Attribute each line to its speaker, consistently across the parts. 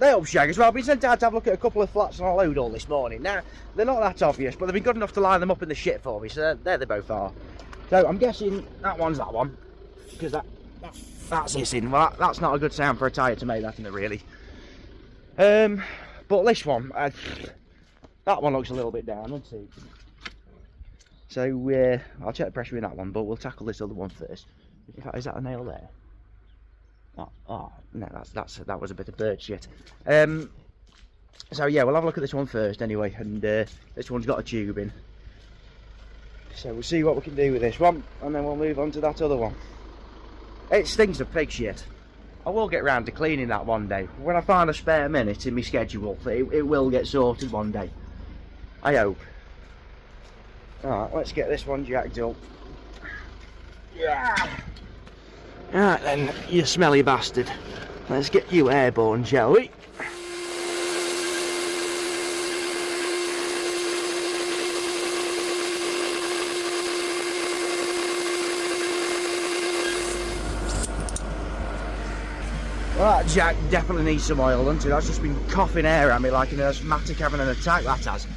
Speaker 1: They up shag as well. I've been sent out to have a look at a couple of flats on a load all this morning. Now, they're not that obvious, but they've been good enough to line them up in the shit for me, so there they both are. So I'm guessing that one's that one, because that's hissing. Well, that's not a good sound for a tyre to make that, isn't it, really? But this one, that one looks a little bit down, doesn't it? So I'll check the pressure in that one, but we'll tackle this other one first. In fact, is that a nail there? Oh no, that was a bit of bird shit. So yeah, we'll have a look at this one first anyway, and this one's got a tube in. So we'll see what we can do with this one, and then we'll move on to that other one. It stinks of pig shit. I will get round to cleaning that one day. When I find a spare minute in my schedule, it will get sorted one day. I hope. Alright, let's get this one jacked up. Yeah. Alright then, you smelly bastard. Let's get you airborne, shall we? Well, that jack definitely needs some oil, doesn't it? That's just been coughing air at me like an asthmatic having an attack, that has.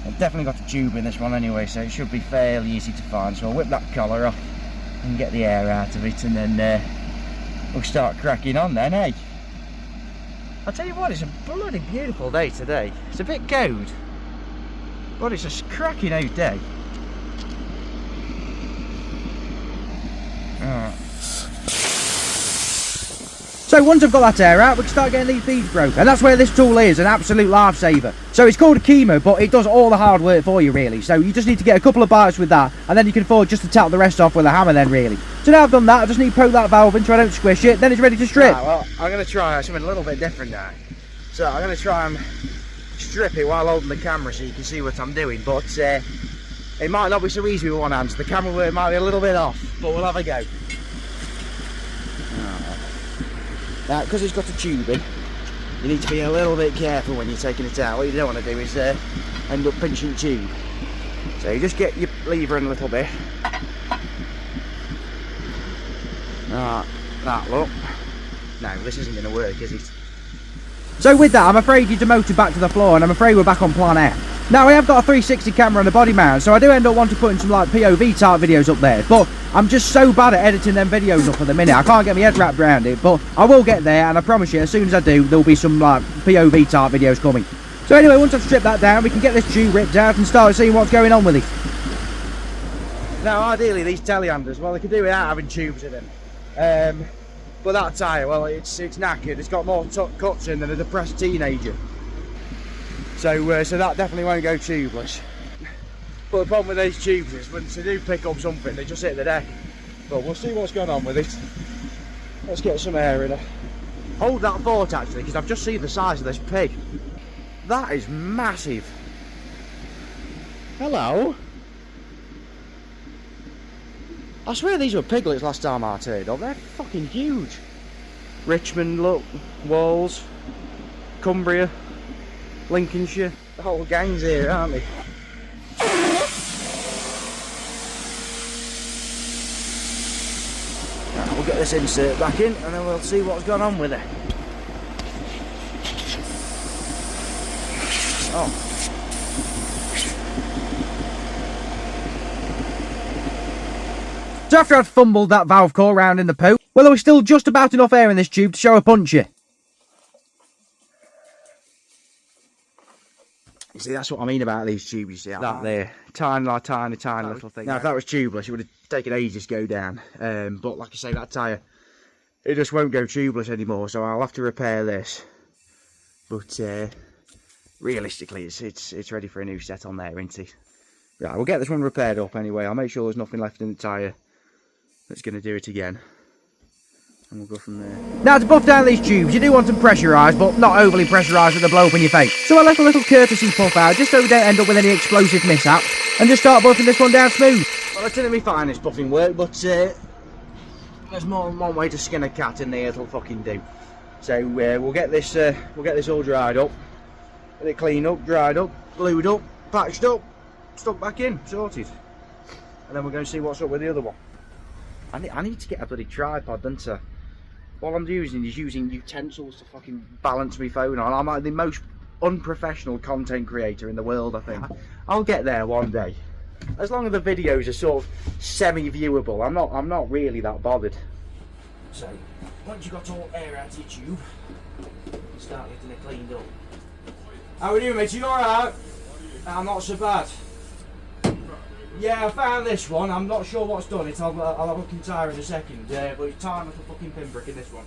Speaker 1: I've definitely got a tube in this one anyway, so it should be fairly easy to find. So I'll whip that collar off and get the air out of it, and then we'll start cracking on then, eh? I'll tell you what, it's a bloody beautiful day today. It's a bit cold, but it's a cracking out day. Alright. So once I've got that air out, we can start getting these beads broken, and that's where this tool is, an absolute lifesaver. So it's called a keemer, but it does all the hard work for you really. So you just need to get a couple of bites with that, and then you can afford just to tap the rest off with a hammer then really. So now I've done that, I just need to poke that valve in so I don't squish it, then it's ready to strip. Right, well, I'm going to try something a little bit different now. So I'm going to try and strip it while holding the camera so you can see what I'm doing, but it might not be so easy with one hand, so the camera work might be a little bit off, but we'll have a go. Now, because it's got a tube in, you need to be a little bit careful when you're taking it out. What you don't want to do is end up pinching the tube. So you just get your lever in a little bit. Alright, that look. No, this isn't going to work, is it? So with that, I'm afraid you're demoted back to the floor, and I'm afraid we're back on plan F. Now, I have got a 360 camera and a body mount, so I do end up wanting to put in some like POV type videos up there, but I'm just so bad at editing them videos up at the minute, I can't get my head wrapped around it, but I will get there, and I promise you, as soon as I do, there'll be some like POV type videos coming. So anyway, once I've stripped that down, we can get this tube ripped out and start seeing what's going on with it. Now, ideally, these telehandlers, well, they could do without having tubes in them. But that tyre, well, it's knackered. It's got more cuts in than a depressed teenager. So that definitely won't go tubeless. But the problem with these tubes is when they do pick up something, they just hit the deck. But we'll see what's going on with it. Let's get some air in it. Hold that thought actually, because I've just seen the size of this pig. That is massive. Hello. I swear these were piglets last time I turned up. They're fucking huge. Richmond, look, Walls, Cumbria, Lincolnshire. The whole gang's here, aren't they? Right, we'll get this insert back in and then we'll see what's gone on with it. Oh. So after I'd fumbled that valve core round in the poo, well, there was still just about enough air in this tube to show a puncture. You see, that's what I mean about these tubes, you see, that there. Tiny little thing. Now, if that was tubeless, it would have taken ages to go down. But like I say, that tyre, it just won't go tubeless anymore, so I'll have to repair this. But realistically, it's ready for a new set on there, isn't it? Right, we'll get this one repaired up anyway. I'll make sure there's nothing left in the tyre that's going to do it again. And we'll go from there. Now, to buff down these tubes, you do want them pressurised, but not overly pressurised that they blow up in your face. So I left a little courtesy puff out, just so we don't end up with any explosive mishaps, and just start buffing this one down smooth. Well, I didn't find this buffing work, but there's more than one way to skin a cat in there, it'll fucking do. So we'll get this all dried up, get it cleaned up, dried up, glued up, patched up, stuck back in, sorted. And then we're going to see what's up with the other one. I need to get a bloody tripod, don't I? all I'm using is using utensils to fucking balance my phone on. I'm like the most unprofessional content creator in the world, I think. I'll get there one day. As long as the videos are sort of semi-viewable, I'm not really that bothered. So, once you've got all air out of your tube, start getting it cleaned up. How are we doing, mate? You alright? I'm not so bad. Yeah, I found this one. I'm not sure what's done it. I'll have a look in tyre in a second. But it's tying like a fucking pinbrick in this one.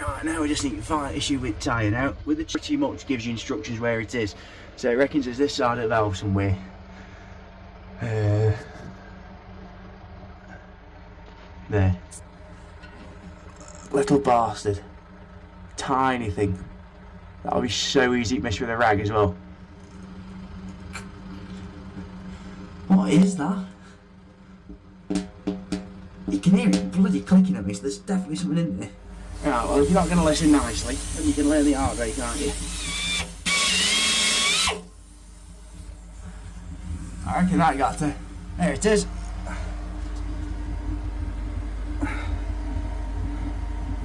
Speaker 1: Right, now we just need to find an issue with tyre now. With it pretty much gives you instructions where it is. So it reckons it's this side of the valve somewhere. There. Little bastard. Tiny thing. That'll be so easy to miss with a rag as well. What is that? You can hear it bloody clicking at me, so there's definitely something in there. Right, well, if you're not going to listen nicely, then you can learn the hard way, can't you? I reckon that got to. There it is.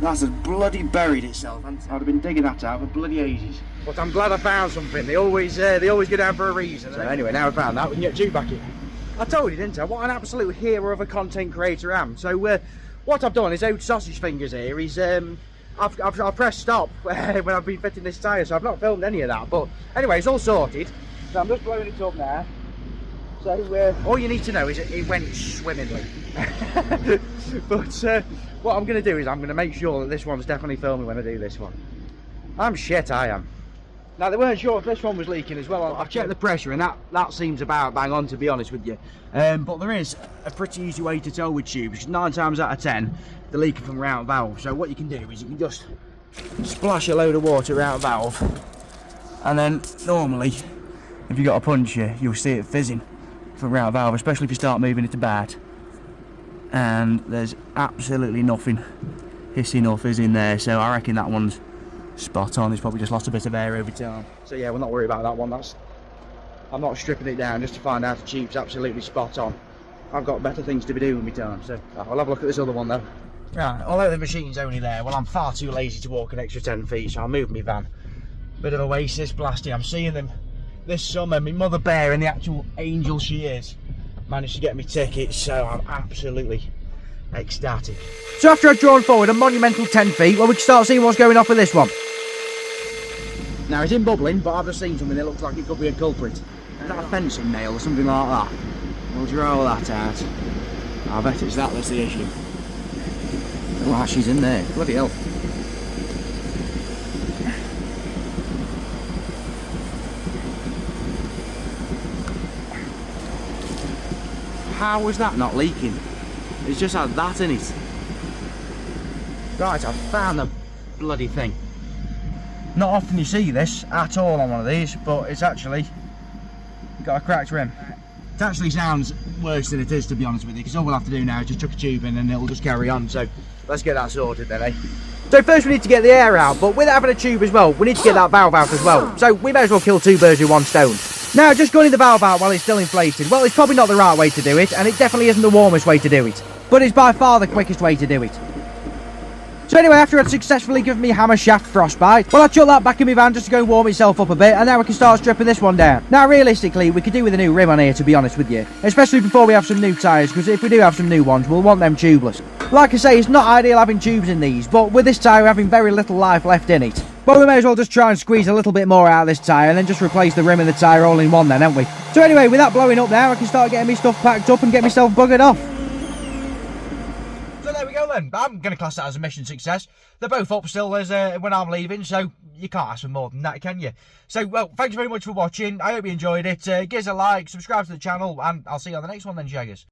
Speaker 1: That's as bloody buried itself. I'd have been digging that out for bloody ages. But I'm glad I found something. They always go down for a reason. So anyway, now I found that, we can get Jude back in. I told you, didn't I? What an absolute hero of a content creator I am. So what I've done is old sausage fingers here. He's I've pressed stop when I've been fitting this tyre, so I've not filmed any of that. But anyway, it's all sorted. So I'm just blowing it up now. So all you need to know is it went swimmingly. But what I'm going to do is I'm going to make sure that this one's definitely filming when I do this one. I'm shit, I am. Now, they weren't sure if this one was leaking as well. I've checked the pressure and that seems about bang on, to be honest with you. But there is a pretty easy way to tell with tubes. 9 times out of 10 they're leaking from the round valve. So what you can do is you can just splash a load of water out of valve, and then normally if you've got a puncher you'll see it fizzing from round valve, especially if you start moving it about. And there's absolutely nothing hissing or fizzing there, so I reckon that one's spot on. It's probably just lost a bit of air over time. So yeah, we'll not worry about that one. I'm not stripping it down just to find out the tube's absolutely spot on. I've got better things to be doing with my time, so I'll have a look at this other one though. Right, although the machine's only there, well, I'm far too lazy to walk an extra 10 feet, so I'll move my van. Bit of oasis blasting. I'm seeing them this summer. My mother bear and the actual angel she is managed to get me tickets, so I'm absolutely ecstatic. So after I've drawn forward a monumental 10 feet, well, we can start seeing what's going off with this one. Now it's in bubbling, but I've just seen something that looks like it could be a culprit. Is that a fencing nail or something like that? We'll draw that out. I bet it's that's the issue. Oh, she's in there. Bloody hell. How was that not leaking? It's just had that in it. Right, I found the bloody thing. Not often you see this at all on one of these, but it's actually got a cracked rim. It actually sounds worse than it is, to be honest with you, because all we'll have to do now is just chuck a tube in and it'll just carry on. So let's get that sorted then, eh? So first we need to get the air out, but with having a tube as well, we need to get that valve out as well. So we may as well kill 2 birds with 1 stone. Now, just gunning the valve out while it's still inflated, well, it's probably not the right way to do it, and it definitely isn't the warmest way to do it, but it's by far the quickest way to do it. So anyway, after I'd successfully given me hammer shaft frostbite, well, I chucked that back in my van just to go warm itself up a bit, and now we can start stripping this one down. Now, realistically, we could do with a new rim on here, to be honest with you, especially before we have some new tyres, because if we do have some new ones, we'll want them tubeless. Like I say, it's not ideal having tubes in these, but with this tyre having very little life left in it, well, we may as well just try and squeeze a little bit more out of this tyre and then just replace the rim and the tyre all in one then, haven't we? So anyway, with that blowing up now, I can start getting my stuff packed up and get myself buggered off. So there we go then. I'm going to class that as a mission success. They're both up still as when I'm leaving, so you can't ask for more than that, can you? So, well, thanks very much for watching. I hope you enjoyed it. Give us a like, subscribe to the channel, and I'll see you on the next one then, Shaggers.